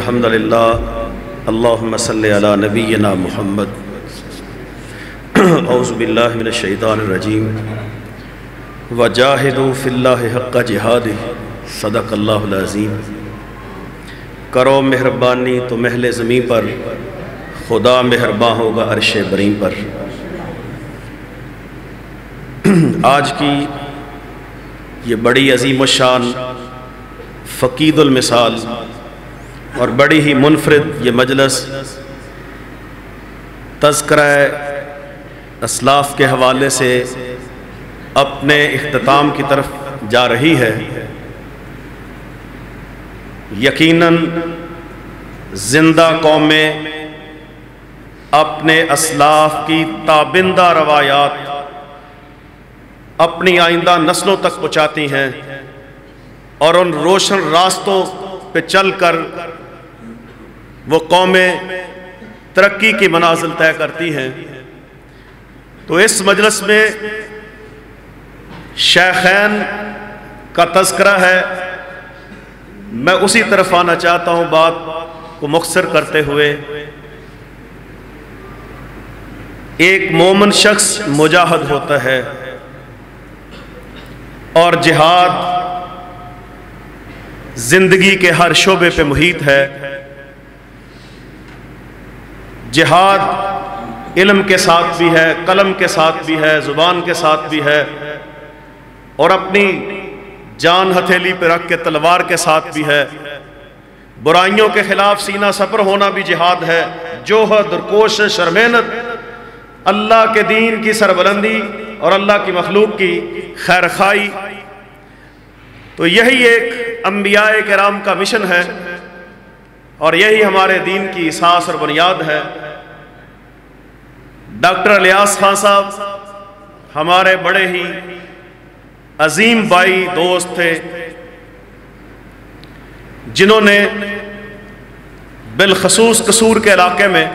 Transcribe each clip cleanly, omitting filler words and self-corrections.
الحمدللہ اللہم صلی علی نبینا محمد اعوذ باللہ من الشیطان الرجیم وجاہدوا فی اللہ حق جہادہ صدق اللہ العظیم۔ کرو مہربانی تو محل زمین پر، خدا مہرباں ہوگا عرش برین پر۔ آج کی یہ بڑی عظیم الشان، فقید المثال اور بڑی ہی منفرد یہ مجلس تذکرہ اسلاف کے حوالے سے اپنے اختتام کی طرف جا رہی ہے۔ یقیناً زندہ قومیں اپنے اسلاف کی تابندہ روایات اپنی آئندہ نسلوں تک پہنچاتی ہیں اور ان روشن راستوں پہ چل کر وہ قومیں ترقی کی منازل طے کرتی ہیں۔ تو اس مجلس میں شیخین کا تذکرہ ہے، میں اسی طرف آنا چاہتا ہوں بات کو مختصر کرتے ہوئے۔ ایک مومن شخص مجاہد ہوتا ہے اور جہاد زندگی کے ہر شعبے پہ محیط ہے۔ جہاد علم کے ساتھ بھی ہے، قلم کے ساتھ بھی ہے، زبان کے ساتھ بھی ہے، اور اپنی جان ہتھیلی پہ رکھ کے تلوار کے ساتھ بھی ہے۔ برائیوں کے خلاف سینہ سپر ہونا بھی جہاد ہے۔ جوہد اور کوشش اور محنت اللہ کے دین کی سربلندی اور اللہ کی مخلوق کی خیر خواہی، تو یہی ایک انبیاء کرام کا مشن ہے اور یہی ہمارے دین کی اساس اور بنیاد ہے۔ ڈاکٹر الیاس خان صاحب ہمارے بڑے ہی عظیم بھائی دوست تھے، جنہوں نے بالخصوص قصور کے علاقے میں،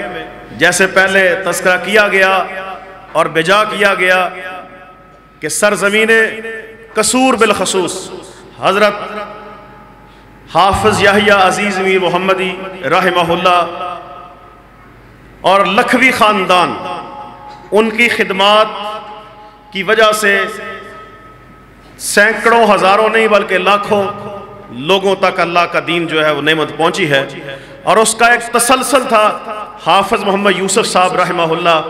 جیسے پہلے تذکرہ کیا گیا اور بجا کیا گیا کہ سرزمین قصور بالخصوص حضرت حافظ یحییٰ عزیز میر محمدی رحمہ اللہ اور لکھوی خاندان، ان کی خدمات کی وجہ سے سینکڑوں ہزاروں نہیں بلکہ لاکھوں لوگوں تک اللہ کا دین جو ہے وہ نعمت پہنچی ہے، اور اس کا ایک تسلسل تھا حافظ محمد یوسف صاحب رحمہ اللہ،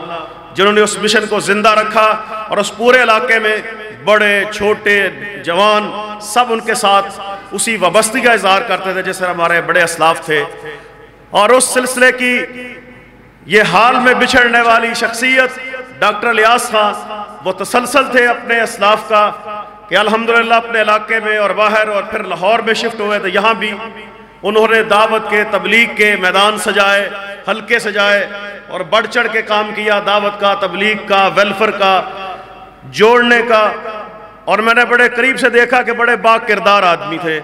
جنہوں نے اس مشن کو زندہ رکھا اور اس پورے علاقے میں بڑے چھوٹے جوان سب ان کے ساتھ اسی وابستگی کا اظہار کرتے تھے جیسے ہمارے بڑے اسلاف تھے۔ اور اس سلسلے کی یہ حال میں بچھڑنے والی شخصیت ڈاکٹر الیاس خان، وہ تسلسل تھے اپنے اسلاف کا کہ الحمدللہ اپنے علاقے میں اور باہر اور پھر لاہور میں شفٹ ہوئے تو یہاں بھی انہوں نے دعوت کے، تبلیغ کے میدان سجائے، حلقے سجائے اور بڑھ چڑھ کے کام کیا، دعوت کا، تبلیغ کا، ویلفر کا، جوڑنے کا۔ اور میں نے بڑے قریب سے دیکھا کہ بڑے با کردار آدمی تھے،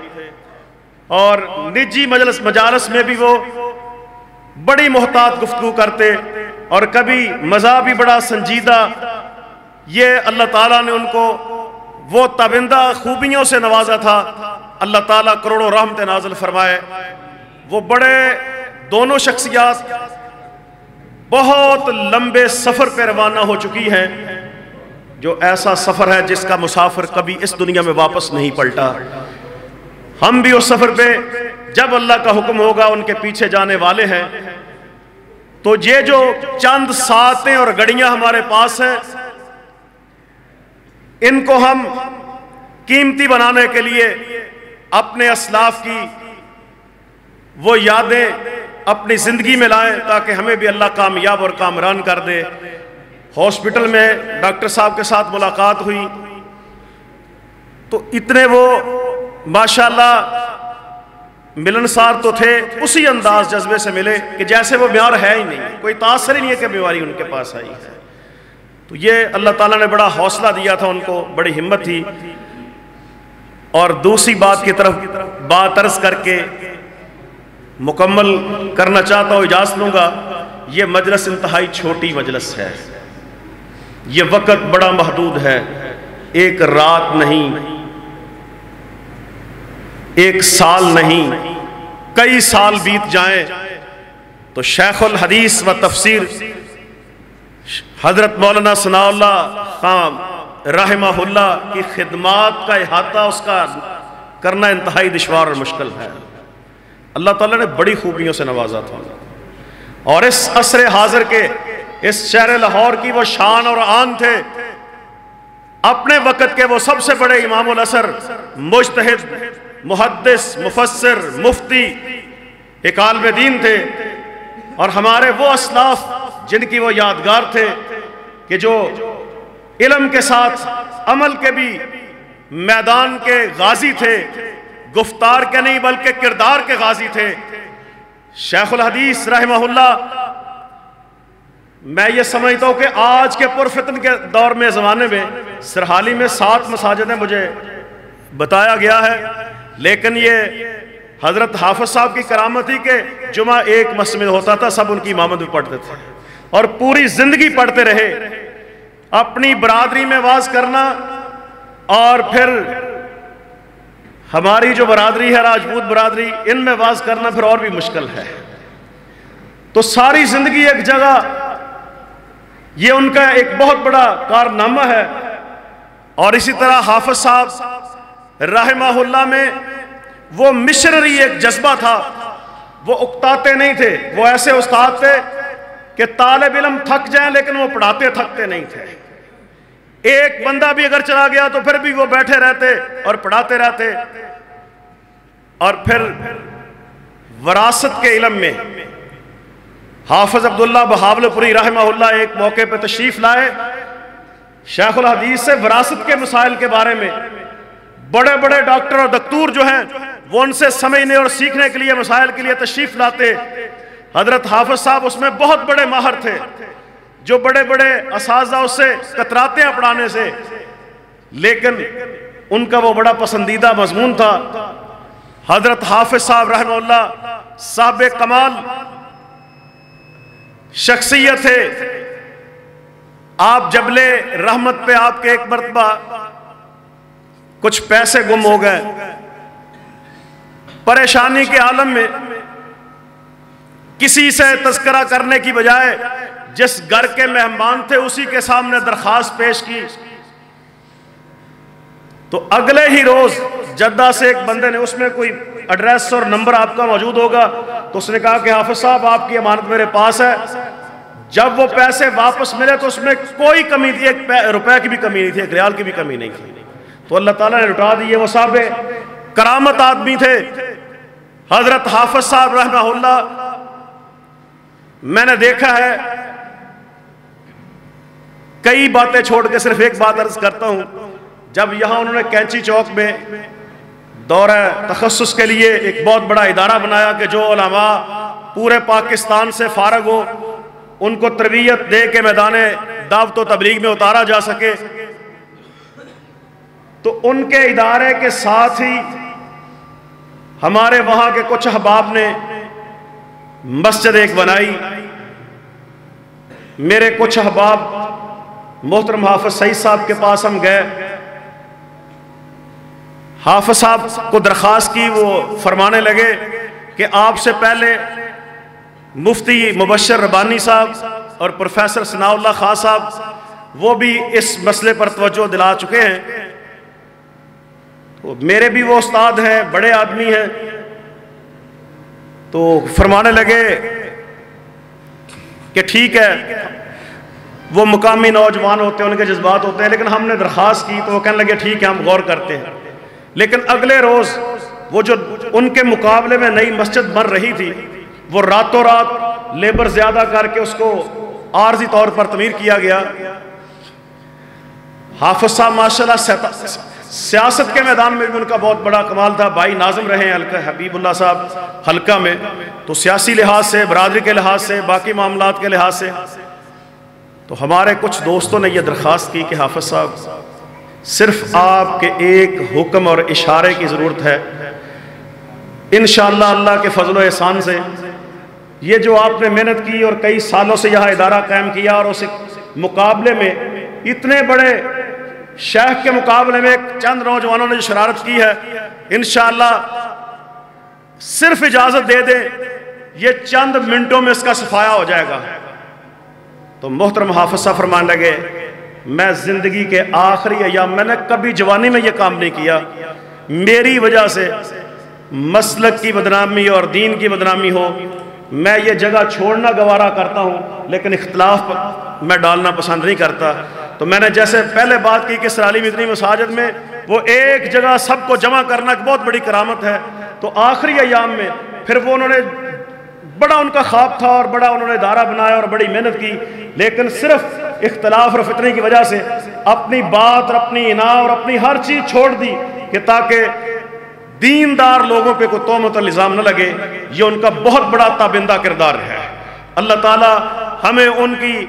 اور نجی مجالس میں بھی وہ بڑی محتاط گفتگو کرتے اور کبھی مزاح بھی بڑا سنجیدہ۔ یہ اللہ تعالیٰ نے ان کو وہ تابندہ خوبیوں سے نوازا تھا، اللہ تعالیٰ کروڑوں رحمت نازل فرمائے۔ وہ بڑے دونوں شخصیات بہت لمبے سفر پہ روانہ ہو چکی ہیں، جو ایسا سفر ہے جس کا مسافر کبھی اس دنیا میں واپس نہیں پلٹا۔ ہم بھی اس سفر پہ جب اللہ کا حکم ہوگا ان کے پیچھے جانے والے ہیں۔ تو یہ جو چند ساعتیں اور گھڑیاں ہمارے پاس ہیں، ان کو ہم قیمتی بنانے کے لیے اپنے اسلاف کی وہ یادیں اپنی زندگی میں لائیں تاکہ ہمیں بھی اللہ کامیاب اور کامران کر دے۔ ہاسپٹل میں ڈاکٹر صاحب کے ساتھ ملاقات ہوئی تو اتنے وہ ماشاءاللہ ملنسار تو تھے، اسی انداز جذبے سے ملے کہ جیسے وہ بیمار ہے ہی نہیں، کوئی تاثر ہی نہیں ہے کہ بیماری ان کے پاس آئی ہے۔ تو یہ اللہ تعالیٰ نے بڑا حوصلہ دیا تھا ان کو، بڑی ہمت تھی۔ اور دوسری بات کی طرف بات عرض کر کے مکمل کرنا چاہتا ہوں، اجازت لوں گا۔ یہ مجلس انتہائی چھوٹی مجلس ہے، یہ وقت بڑا محدود ہے، ایک رات نہیں، ایک سال نہیں، کئی سال بیت جائیں تو شیخ الحدیث و تفسیر حضرت مولانا ثناء اللہ خان رحمہ اللہ کی خدمات کا احاطہ اس کا کرنا انتہائی دشوار اور مشکل ہے۔ اللہ تعالیٰ نے بڑی خوبیوں سے نوازا تھا، اور اس عصر حاضر کے اس شہر لاہور کی وہ شان اور آن تھے۔ اپنے وقت کے وہ سب سے بڑے امام العصر، مجتہد، محدث، مفسر، مفتی، ایک عالم دین تھے، اور ہمارے وہ اسلاف جن کی وہ یادگار تھے کہ جو علم کے ساتھ عمل کے بھی میدان کے غازی تھے، گفتار کے نہیں بلکہ کردار کے غازی تھے۔ شیخ الحدیث رحمہ اللہ، میں یہ سمجھتا ہوں کہ آج کے پرفتن کے دور میں زمانے میں سرحالی میں 7 مساجدیں مجھے بتایا گیا ہے، لیکن یہ حضرت حافظ صاحب کی کرامت ہی کہ جمعہ ایک مسجد میں ہوتا تھا، سب ان کی امامت بھی پڑھتے تھے اور پوری زندگی پڑھتے رہے۔ اپنی برادری میں واز کرنا اور پھر ہماری جو برادری ہے راجپوت برادری، ان میں واز کرنا پھر اور بھی مشکل ہے۔ تو ساری زندگی ایک جگہ، یہ ان کا ایک بہت بڑا کارنامہ ہے۔ اور اسی طرح حافظ صاحب رحمہ اللہ میں وہ مشنری ایک جذبہ تھا، وہ اکتاتے نہیں تھے، وہ ایسے استاد تھے کہ طالب علم تھک جائیں لیکن وہ پڑھاتے تھکتے نہیں تھے۔ ایک بندہ بھی اگر چلا گیا تو پھر بھی وہ بیٹھے رہتے اور پڑھاتے رہتے۔ اور پھر وراثت کے علم میں حافظ عبداللہ بہاولپوری رحمہ اللہ ایک موقع پہ تشریف لائے، شیخ الحدیث سے وراثت کے مسائل کے بارے میں بڑے بڑے ڈاکٹر اور دکتور جو ہیں وہ ان سے سمجھنے اور سیکھنے کے لیے مسائل کے لیے تشریف لاتے۔ حضرت حافظ صاحب اس میں بہت بڑے ماہر تھے، جو بڑے بڑے اساتذہ اس سے کتراتے ہیں پڑھانے سے، لیکن ان کا وہ بڑا پسندیدہ مضمون تھا۔ حضرت حافظ صاحب رحمہ اللہ صاحب کمال شخصیت تھے۔ آپ جبل رحمت پہ آپ کے ایک مرتبہ کچھ پیسے گم ہو گئے، پریشانی کے عالم میں کسی سے تذکرہ کرنے کی بجائے جس گھر کے مہمان تھے اسی کے سامنے درخواست پیش کی، تو اگلے ہی روز جدہ سے ایک بندے نے، اس میں کوئی ایڈریس اور نمبر آپ کا موجود ہوگا، تو اس نے کہا کہ حافظ صاحب آپ کی امانت میرے پاس ہے۔ جب وہ پیسے واپس ملے تو اس میں کوئی کمی تھی، 1 روپے کی بھی کمی نہیں تھی، 1 ریال کی بھی کمی نہیں تھی، تو اللہ تعالیٰ نے لٹا دیے۔ وہ صاحب کرامت آدمی تھے حضرت حافظ صاحب رحمہ اللہ۔ میں نے دیکھا ہے، کئی باتیں چھوڑ کے صرف ایک بات عرض کرتا ہوں، جب یہاں انہوں نے کینچی چوک میں دورہ تخصص کے لیے ایک بہت بڑا ادارہ بنایا کہ جو علماء پورے پاکستان سے فارغ ہو ان کو تربیت دے کے میدان دعوت و تبلیغ میں اتارا جا سکے، تو ان کے ادارے کے ساتھ ہی ہمارے وہاں کے کچھ احباب نے مسجد ایک بنائی۔ میرے کچھ احباب محترم حافظ سعید صاحب کے پاس ہم گئے، حافظ صاحب کو درخواست کی، وہ فرمانے لگے کہ آپ سے پہلے مفتی مبشر ربانی صاحب اور پروفیسر ثناء اللہ خان صاحب وہ بھی اس مسئلے پر توجہ دلا چکے ہیں، میرے بھی وہ استاد ہیں، بڑے آدمی ہیں، تو فرمانے لگے کہ ٹھیک ہے، وہ مقامی نوجوان ہوتے ہیں، ان کے جذبات ہوتے ہیں، لیکن ہم نے درخواست کی تو وہ کہنے لگے ٹھیک ہے ہم غور کرتے ہیں۔ لیکن اگلے روز وہ جو ان کے مقابلے میں نئی مسجد بن رہی تھی، وہ راتوں رات لیبر زیادہ کر کے اس کو عارضی طور پر تعمیر کیا گیا۔ حافظ صاحب ماشاءاللہ سیاست کے میدان میں بھی ان کا بہت بڑا کمال تھا، بھائی ناظم رہے ہیں حلقہ حبیب اللہ صاحب حلقہ میں، تو سیاسی لحاظ سے، برادری کے لحاظ سے، باقی معاملات کے لحاظ سے، تو ہمارے کچھ دوستوں نے یہ درخواست کی کہ حافظ صاحب صرف آپ کے ایک حکم اور اشارے کی ضرورت ہے، انشاءاللہ اللہ کے فضل و احسان سے یہ جو آپ نے محنت کی اور کئی سالوں سے یہاں ادارہ قائم کیا، اور اس مقابلے میں اتنے بڑے شیخ کے مقابلے میں چند نوجوانوں نے جو شرارت کی ہے، انشاءاللہ صرف اجازت دے دیں یہ چند منٹوں میں اس کا صفایا ہو جائے گا۔ تو محترم حافظ صاحب فرمانے لگے میں زندگی کے آخری ایام، میں نے کبھی جوانی میں یہ کام نہیں کیا، میری وجہ سے مسلک کی بدنامی اور دین کی بدنامی ہو، میں یہ جگہ چھوڑنا گوارا کرتا ہوں لیکن اختلاف میں ڈالنا پسند نہیں کرتا۔ تو میں نے جیسے پہلے بات کی کہ سرالی میں اتنی مساجد میں وہ ایک جگہ سب کو جمع کرنا ایک بہت بڑی کرامت ہے، تو آخری ایام میں پھر وہ انہوں نے بڑا ان کا خواب تھا اور بڑا انہوں نے ادارہ بنایا اور بڑی محنت کی، لیکن صرف اختلاف اور فتنے کی وجہ سے اپنی بات اور اپنی انا اور اپنی ہر چیز چھوڑ دی کہ تاکہ دیندار لوگوں پہ کوئی تہمت اور الزام نہ لگے۔ یہ ان کا بہت بڑا تابندہ کردار ہے۔ اللہ تعالیٰ ہمیں ان کی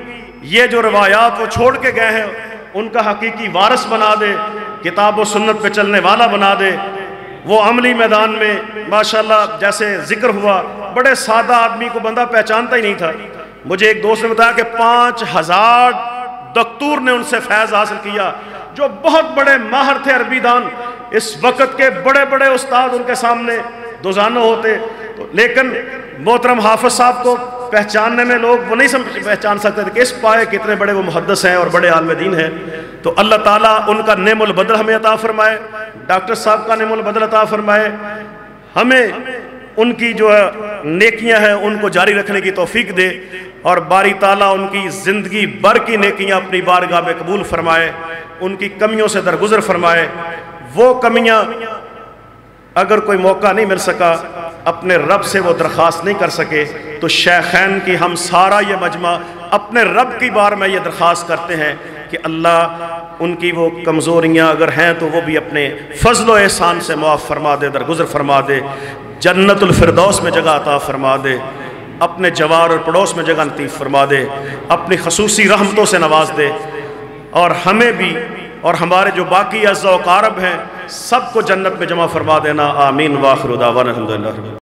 یہ جو روایات وہ چھوڑ کے گئے ہیں ان کا حقیقی وارث بنا دے، کتاب و سنت پہ چلنے والا بنا دے۔ وہ عملی میدان میں ماشاءاللہ جیسے ذکر ہوا، بڑے سادہ آدمی کو بندہ پہچانتا ہی نہیں تھا۔ مجھے ایک دوست نے بتایا کہ 5000 دکتور نے ان سے فیض حاصل کیا، جو بہت بڑے ماہر تھے عربی دان، اس وقت کے بڑے بڑے استاد ان کے سامنے دوزانوں ہوتے، لیکن محترم حافظ صاحب کو پہچاننے میں لوگ وہ نہیں پہچان سکتے تھے کہ اس پائے کتنے بڑے وہ محدث ہیں اور بڑے عالم دین ہیں۔ تو اللہ تعالیٰ ان کا نعم البدل ہمیں عطا فرمائے، ڈاکٹر صاحب کا نعم البدل عطا فرمائے، ہمیں ان کی جو نیکیاں ہیں ان کو جاری رکھنے کی توفیق دے، اور باری تعالیٰ ان کی زندگی بھر کی نیکیاں اپنی بارگاہ میں قبول فرمائے، ان کی کمیوں سے درگزر فرمائے۔ وہ کمیاں اگر کوئی موقع نہیں مل سکا، اپنے رب سے وہ درخواست نہیں کر سکے، تو شیخین کی ہم سارا یہ مجمع اپنے رب کی بار میں یہ درخواست کرتے ہیں کہ اللہ ان کی وہ کمزوریاں اگر ہیں تو وہ بھی اپنے فضل و احسان سے معاف فرما دے، درگزر فرما دے، جنت الفردوس میں جگہ عطا فرما دے، اپنے جوار اور پڑوس میں جگہ نصیب فرما دے، اپنی خصوصی رحمتوں سے نواز دے، اور ہمیں بھی اور ہمارے جو باقی اعزاء و اقارب ہیں سب کو جنت میں جمع فرما دینا۔ آمین۔ وآخر دعوانا الحمدللہ۔